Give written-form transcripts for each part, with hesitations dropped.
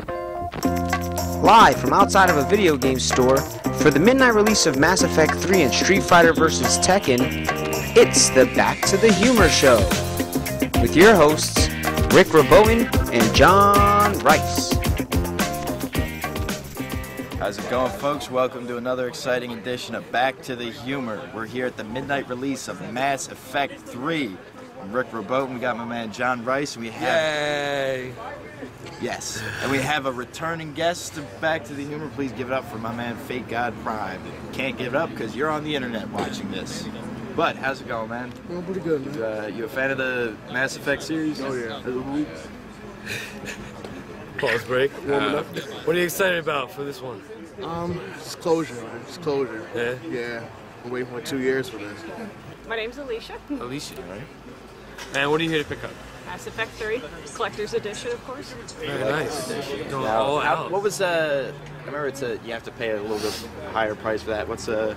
Live from outside of a video game store, for the midnight release of Mass Effect 3 and Street Fighter vs. Tekken, it's the Back to the Humor Show, with your hosts, Rick Rabotin and John Rice. How's it going, folks? Welcome to another exciting edition of Back to the Humor. We're here at the midnight release of Mass Effect 3. I'm Rick Rabotin. We got my man John Rice. We have... Yay! Yes. And we have a returning guest of Back to the Humor. Please give it up for my man Fake God Prime. Can't give it up because you're on the internet watching this. But how's it going, man? Oh, pretty good, man. You a fan of the Mass Effect series? Oh, yeah. Pause break. What are you excited about for this one? It's closure, man. It's closure. Yeah? Yeah. I'm waiting for 2 years for this. My name's Alicia. Alicia, right? And what are you here to pick up? Mass Effect 3, Collector's Edition, of course. Very nice. Going Now, all out. what was I remember you have to pay a little bit higher price for that. What are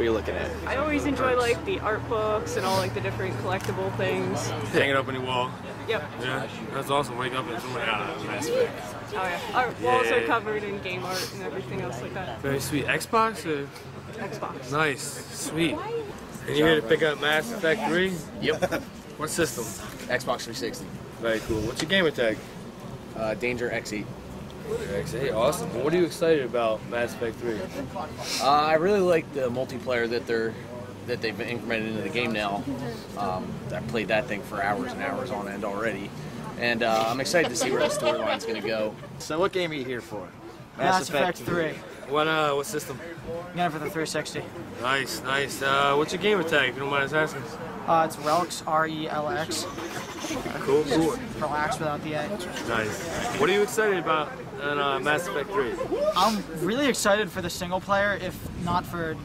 you looking at? I always enjoy like the art books and all like the different collectible things. Hang it up on your wall. Yep. Yeah, that's awesome. Wake up and somebody Mass Effect. Oh yeah. Our walls Yeah. are covered in game art and everything else like that. Very sweet. Xbox? Xbox. Nice. Sweet. And you're here to pick up Mass Effect 3? Yep. What system? Xbox 360. Very cool. What's your gamer tag? Danger X8. Hey, awesome. What are you excited about Mass Effect 3? I really like the multiplayer that they've implemented into the game now. I played that thing for hours and hours on end already, and I'm excited to see where the storyline's going to go. So what game are you here for? Mass Effect 3. What system? Again for the 360. Nice, nice. What's your gamer tag, if you don't mind us asking? It's Relix, R-E-L-X. Cool, cool. Relax without the A. Nice. What are you excited about in Mass Effect 3? I'm really excited for the single player, if not for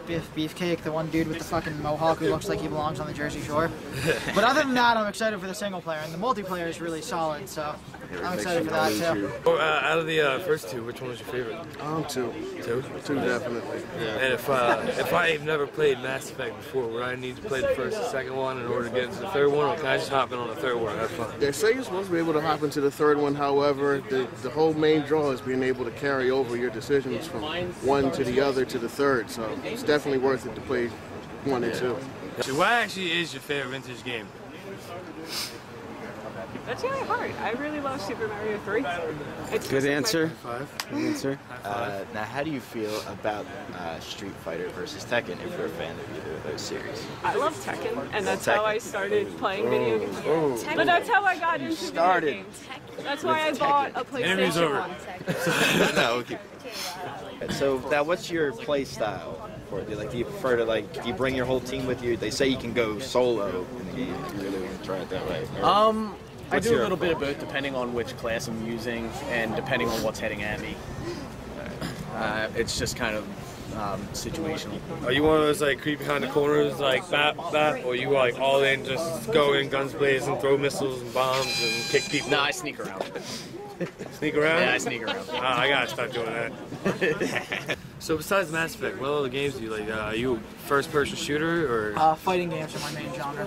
Biff Beefcake, the one dude with the fucking mohawk who looks like he belongs on the Jersey Shore. But other than that, I'm excited for the single player, and the multiplayer is really solid, so I'm excited for that too. Out of the first two, which one was your favorite? Two. Two? Two, definitely. Yeah. And if I've never played Mass Effect before, would I need to play the first and second one in order to get into the third one, or can I just hop in on the third one and have fun? They say you're supposed to be able to hop into the third one, however, the whole main draw is being able to carry over your decisions from one to the other to the third, so it's definitely worth it to play 1 and 2. So what actually is your favorite vintage game? That's really hard. I really love Super Mario 3. It's Good answer. Five. Good answer. Now, how do you feel about Street Fighter versus Tekken if you're a fan of either of those series? I love Tekken, and that's how I started playing video games. But that's how I got into video games. That's why I bought a Interview's over. PlayStation 1. No, okay. So now, what's your play style for it? Do you prefer to do you bring your whole team with you? They say you can go solo in the game if you really want to try it that way. I do a little bit of both depending on which class I'm using and depending on what's heading at me. It's just kind of situational. Are you one of those creep behind the corners like that, or you all in, just go in guns blazing, throw missiles and bombs and kick people? No, I sneak around. Sneak around? Yeah, I sneak around. I gotta start doing that. So besides Mass Effect, what other games do you like? Are you a first-person shooter or? Fighting games are my main genre.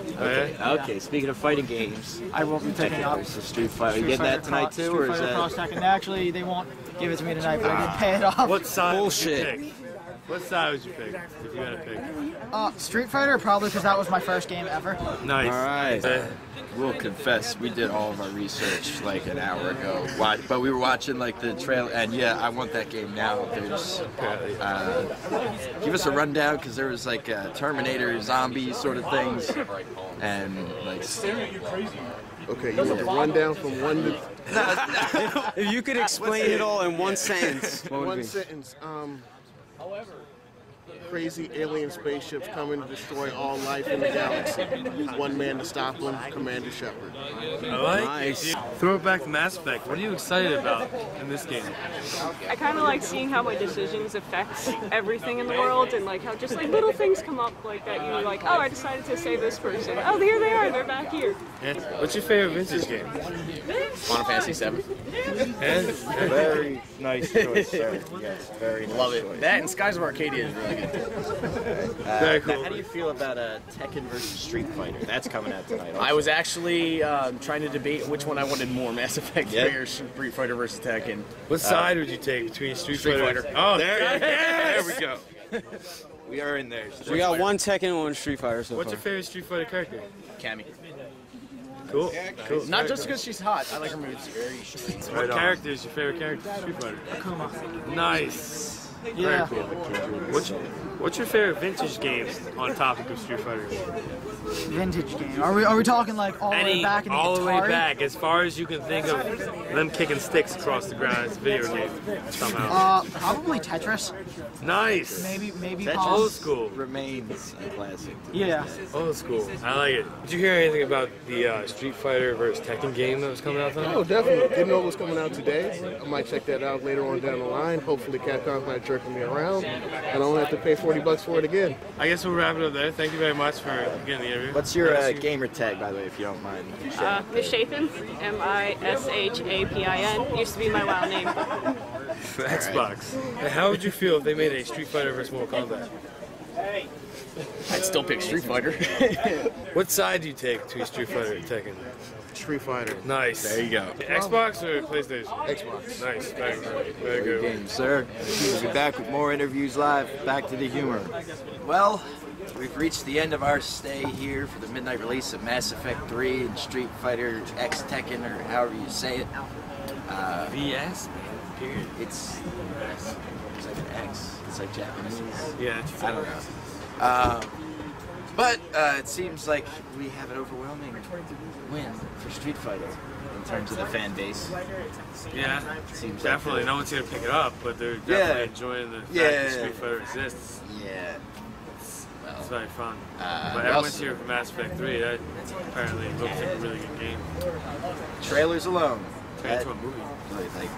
Okay. Speaking of fighting games, I will be picking up Street Fighter. You getting that tonight too, or is that? Cross Tekken. Actually, they won't give it to me tonight, but I did pay it off. What side Bullshit. would you pick? What side would you pick if you had to pick? Street Fighter, probably because that was my first game ever. Nice. All right. We'll confess, we did all of our research an hour ago, but we were watching the trailer, and yeah, I want that game now. There's, give us a rundown, because there was Terminator, zombie sort of things, and Okay, you want the rundown from 1 to... If you could explain it all in one sentence, what would it One be? sentence. Crazy alien spaceships coming to destroy all life in the galaxy. One man to stop them, Commander Shepard. I like Nice. it. Throw it back to Mass Effect. What are you excited about in this game? I kind of like seeing how my decisions affect everything in the world, and how just little things come up like that. You're like, oh, I decided to save this person. Oh, here they are. They're back here. Yeah. What's your favorite vintage game? Final Fantasy VII. And Very nice choice, sir. Yes, very nice Love it. choice. That and Skies of Arcadia is really good. very cool. How do you feel about Tekken versus Street Fighter? That's coming out tonight. I was actually trying to debate which one I wanted more, Mass Effect 3 or Street Fighter versus Tekken. What side would you take between Street Fighter. Fighter? Oh, There- there we go. We are in there. We got one Tekken and one Street Fighter so What's far. your favorite Street Fighter character? Cammy. Cool. Cool. Not just because she's hot. I like her moves. Very straight. What character is your favorite character? Street Fighter. Akuma. Nice. Yeah. Very cool. What's your favorite vintage games on topic of Street Fighter? Vintage game. Are we talking like all the way back in the all the way Atari? back, as far as you can think of them kicking sticks across the ground. It's a video game somehow. Probably Tetris. Nice. Maybe Tetris Pong. Old school. Remains a classic. Yeah. Old school. I like it. Did you hear anything about the Street Fighter versus Tekken game that was coming out tonight? Oh, definitely. Didn't know it was coming out today. I might check that out later on down the line. Hopefully Capcom's not jerking me around, and I won't have to pay $40 for it again. I guess we'll wrap it up there. Thank you very much for getting the interview. What's your gamer tag, by the way, if you don't mind? Mishapin, Mishapin. Used to be my WoW name. For Xbox. And how would you feel if they made a Street Fighter versus Mortal Kombat? I'd still pick Street Fighter. What side do you take between Street Fighter and Tekken? Street Fighter. Nice. There you go. Xbox or PlayStation? Xbox. Nice. Very Good good. game, sir. We'll be back with more interviews live. Back to the humor. Well, we've reached the end of our stay here for the midnight release of Mass Effect 3 and Street Fighter X Tekken, or however you say it. VS, man. Period. It's like an X. It's like Japanese. Yeah. I don't know. But it seems like we have an overwhelming win for Street Fighter in terms of the fan base. Yeah. Seems Definitely. like No one's gonna pick it up, but they're definitely enjoying the fact that Street Fighter exists. Yeah. It's very fun. we But everyone's also- here for Mass Effect 3. That apparently looks like a really good game. Trailers alone. Turned into a movie. Like,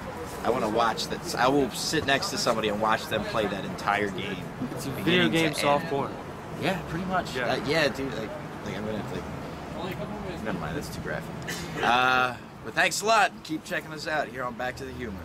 I want to watch that. I will sit next to somebody and watch them play that entire game. It's a video beginning to game end. soft porn. Yeah, pretty much. Yeah. Yeah, dude. Like I'm gonna never mind. That's too graphic. But thanks a lot. Keep checking us out here on Back to the Humor.